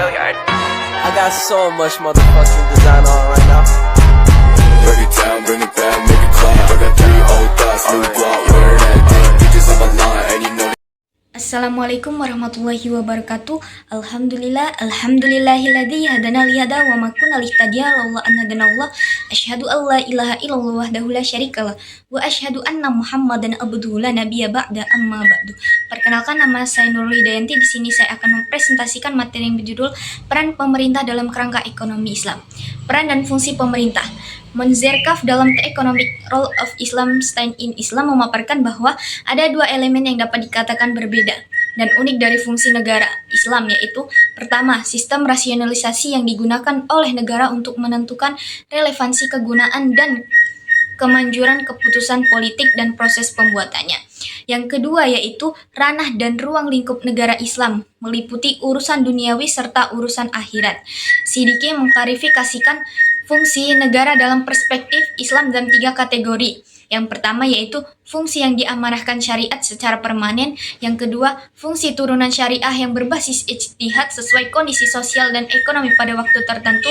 I got so much motherfucking design on right now. Break it down, bring it back, make it clap. I got 3 old thoughts, new block, wear that thing. Bitches on my line, and you know. Assalamualaikum warahmatullahi wabarakatuh. Alhamdulillahilladzi hadana lihada wa ma kunna lihtadiya laula an hadanallah. Asyhadu an la ilaha illallah wahdahu la syarikalah wa asyhadu anna Muhammadan abduhu la nabiyya ba'da amma ba'du. Perkenalkan, nama saya Nurul Hidayanti. Di sini saya akan mempresentasikan materi yang berjudul Peran Pemerintah dalam Kerangka Ekonomi Islam. Peran dan fungsi pemerintah. Monzerkaf dalam The Economic Role of Islam Stand in Islam memaparkan bahwa ada dua elemen yang dapat dikatakan berbeda dan unik dari fungsi negara Islam, yaitu pertama, sistem rasionalisasi yang digunakan oleh negara untuk menentukan relevansi kegunaan dan kemanjuran keputusan politik dan proses pembuatannya. Yang kedua yaitu ranah dan ruang lingkup negara Islam, meliputi urusan duniawi serta urusan akhirat. Siddiqi mengklarifikasikan fungsi negara dalam perspektif Islam dalam 3 kategori. Yang pertama yaitu fungsi yang diamanahkan syariat secara permanen. Yang kedua, fungsi turunan syariah yang berbasis ijtihad sesuai kondisi sosial dan ekonomi pada waktu tertentu.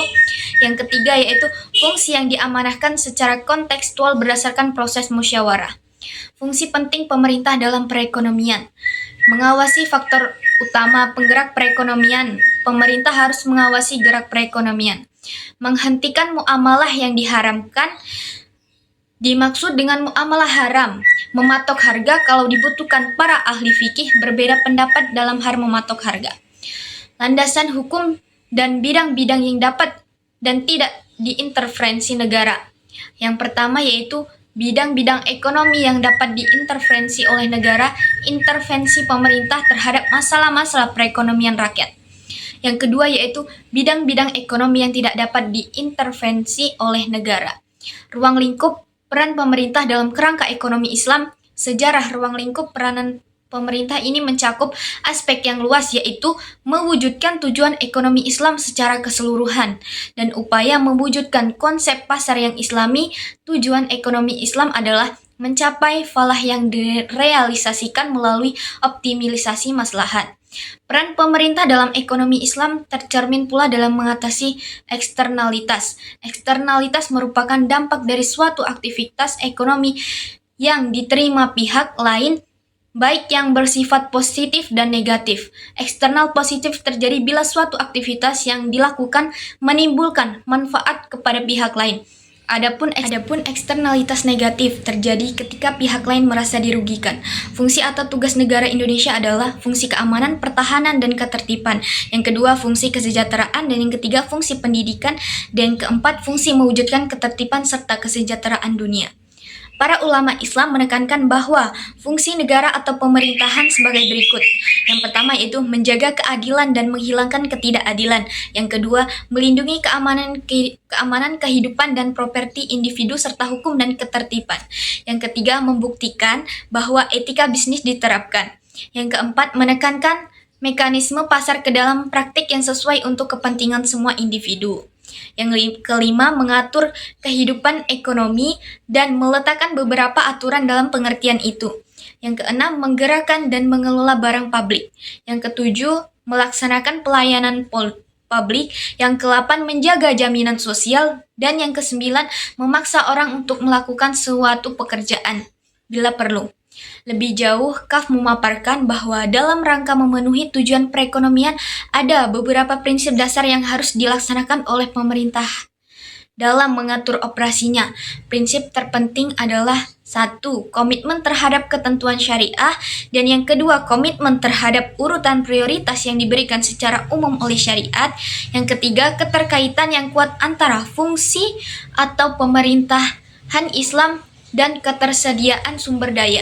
Yang ketiga yaitu fungsi yang diamanahkan secara kontekstual berdasarkan proses musyawarah. Fungsi penting pemerintah dalam perekonomian. Mengawasi faktor utama penggerak perekonomian. Pemerintah harus mengawasi gerak perekonomian. Menghentikan muamalah yang diharamkan. Dimaksud dengan muamalah haram, mematok harga kalau dibutuhkan. Para ahli fikih berbeda pendapat dalam hal mematok harga. Landasan hukum dan bidang-bidang yang dapat dan tidak diintervensi negara. Yang pertama yaitu bidang-bidang ekonomi yang dapat diintervensi oleh negara, intervensi pemerintah terhadap masalah-masalah perekonomian rakyat. Yang kedua yaitu bidang-bidang ekonomi yang tidak dapat diintervensi oleh negara. Ruang lingkup peran pemerintah dalam kerangka ekonomi Islam. Sejarah ruang lingkup peranan pemerintah ini mencakup aspek yang luas, yaitu mewujudkan tujuan ekonomi Islam secara keseluruhan dan upaya mewujudkan konsep pasar yang islami. Tujuan ekonomi Islam adalah mencapai falah yang direalisasikan melalui optimalisasi maslahat. Peran pemerintah dalam ekonomi Islam tercermin pula dalam mengatasi eksternalitas. Eksternalitas merupakan dampak dari suatu aktivitas ekonomi yang diterima pihak lain, baik yang bersifat positif dan negatif. Eksternal positif terjadi bila suatu aktivitas yang dilakukan menimbulkan manfaat kepada pihak lain. Adapun eksternalitas negatif terjadi ketika pihak lain merasa dirugikan. Fungsi atau tugas negara Indonesia adalah fungsi keamanan, pertahanan, dan ketertiban. Yang kedua, fungsi kesejahteraan, dan yang ketiga, fungsi pendidikan, dan keempat, fungsi mewujudkan ketertiban serta kesejahteraan dunia. Para ulama Islam menekankan bahwa fungsi negara atau pemerintahan sebagai berikut. Yang pertama yaitu menjaga keadilan dan menghilangkan ketidakadilan. Yang kedua, melindungi keamanan kehidupan dan properti individu serta hukum dan ketertiban. Yang ketiga, membuktikan bahwa etika bisnis diterapkan. Yang keempat, menekankan mekanisme pasar ke dalam praktik yang sesuai untuk kepentingan semua individu. Yang kelima, mengatur kehidupan ekonomi dan meletakkan beberapa aturan dalam pengertian itu. Yang keenam, menggerakkan dan mengelola barang publik. Yang ketujuh, melaksanakan pelayanan publik. Yang ke-8, menjaga jaminan sosial. Dan yang ke-9, memaksa orang untuk melakukan suatu pekerjaan bila perlu. Lebih jauh, KAF memaparkan bahwa dalam rangka memenuhi tujuan perekonomian ada beberapa prinsip dasar yang harus dilaksanakan oleh pemerintah dalam mengatur operasinya. Prinsip terpenting adalah 1. Komitmen terhadap ketentuan syariah, dan yang kedua, komitmen terhadap urutan prioritas yang diberikan secara umum oleh syariat. Yang ketiga, keterkaitan yang kuat antara fungsi atau pemerintahan Islam dan ketersediaan sumber daya.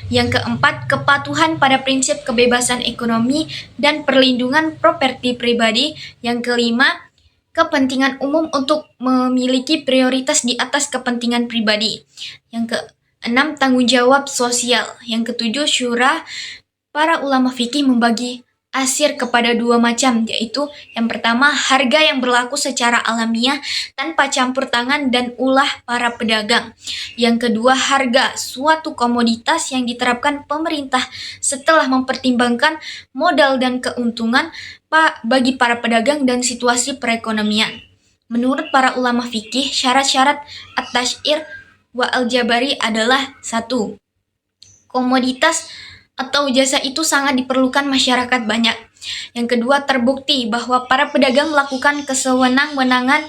Yang keempat, kepatuhan pada prinsip kebebasan ekonomi dan perlindungan properti pribadi. Yang kelima, kepentingan umum untuk memiliki prioritas di atas kepentingan pribadi. Yang keenam, tanggung jawab sosial. Yang ketujuh, syura. Para ulama fikih membagi asir kepada dua macam, yaitu yang pertama harga yang berlaku secara alamiah tanpa campur tangan dan ulah para pedagang. Yang kedua harga suatu komoditas yang diterapkan pemerintah setelah mempertimbangkan modal dan keuntungan bagi para pedagang dan situasi perekonomian. Menurut para ulama fikih, syarat-syarat at-tash'ir wa al-jabari adalah 1. Komoditas atau jasa itu sangat diperlukan masyarakat banyak. Yang kedua, terbukti bahwa para pedagang melakukan kesewenang-wenangan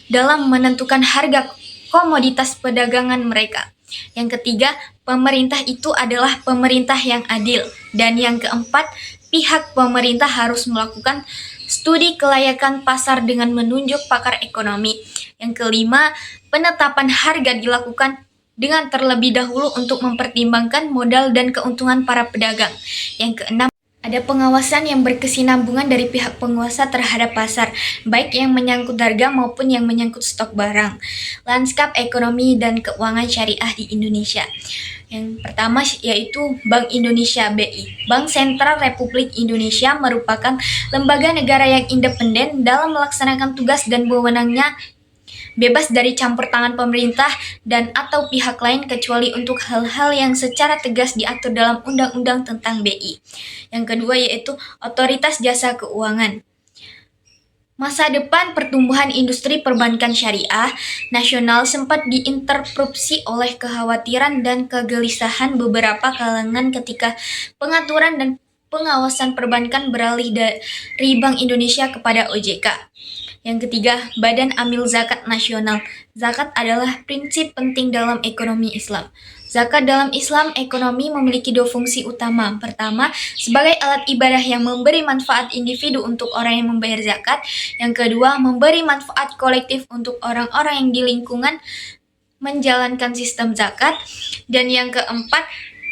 dalam menentukan harga komoditas perdagangan mereka. Yang ketiga, pemerintah itu adalah pemerintah yang adil. Dan yang keempat, pihak pemerintah harus melakukan studi kelayakan pasar dengan menunjuk pakar ekonomi. Yang kelima, penetapan harga dilakukan dengan terlebih dahulu untuk mempertimbangkan modal dan keuntungan para pedagang. Yang keenam, ada pengawasan yang berkesinambungan dari pihak penguasa terhadap pasar, baik yang menyangkut harga maupun yang menyangkut stok barang. Lanskap ekonomi dan keuangan syariah di Indonesia. Yang pertama yaitu Bank Indonesia (BI). Bank Sentral Republik Indonesia merupakan lembaga negara yang independen dalam melaksanakan tugas dan wewenangnya, bebas dari campur tangan pemerintah dan atau pihak lain kecuali untuk hal-hal yang secara tegas diatur dalam Undang-Undang tentang BI. Yang kedua yaitu Otoritas Jasa Keuangan. Masa depan pertumbuhan industri perbankan syariah nasional sempat diinterupsi oleh kekhawatiran dan kegelisahan beberapa kalangan ketika pengaturan dan pengawasan perbankan beralih dari Bank Indonesia kepada OJK. Yang ketiga, Badan Amil Zakat Nasional. Zakat adalah prinsip penting dalam ekonomi Islam. Zakat dalam Islam ekonomi memiliki dua fungsi utama. Pertama, sebagai alat ibadah yang memberi manfaat individu untuk orang yang membayar zakat. Yang kedua, memberi manfaat kolektif untuk orang-orang yang di lingkungan menjalankan sistem zakat. Dan yang keempat,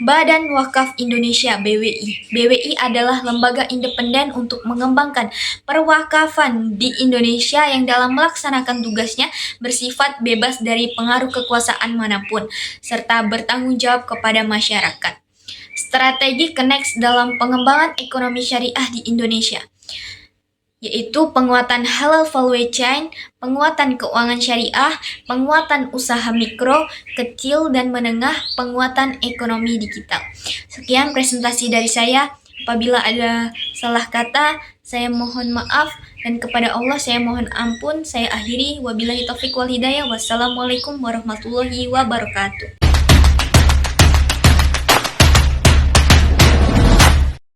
Badan Wakaf Indonesia (BWI). BWI adalah lembaga independen untuk mengembangkan perwakafan di Indonesia yang dalam melaksanakan tugasnya bersifat bebas dari pengaruh kekuasaan manapun, serta bertanggung jawab kepada masyarakat. Strategi Kenex dalam pengembangan ekonomi syariah di Indonesia, yaitu penguatan halal value chain, penguatan keuangan syariah, penguatan usaha mikro, kecil, dan menengah, penguatan ekonomi digital. Sekian presentasi dari saya. Apabila ada salah kata, saya mohon maaf, dan kepada Allah saya mohon ampun. Saya akhiri, wabillahi taufiq wal hidayah. Wassalamualaikum warahmatullahi wabarakatuh.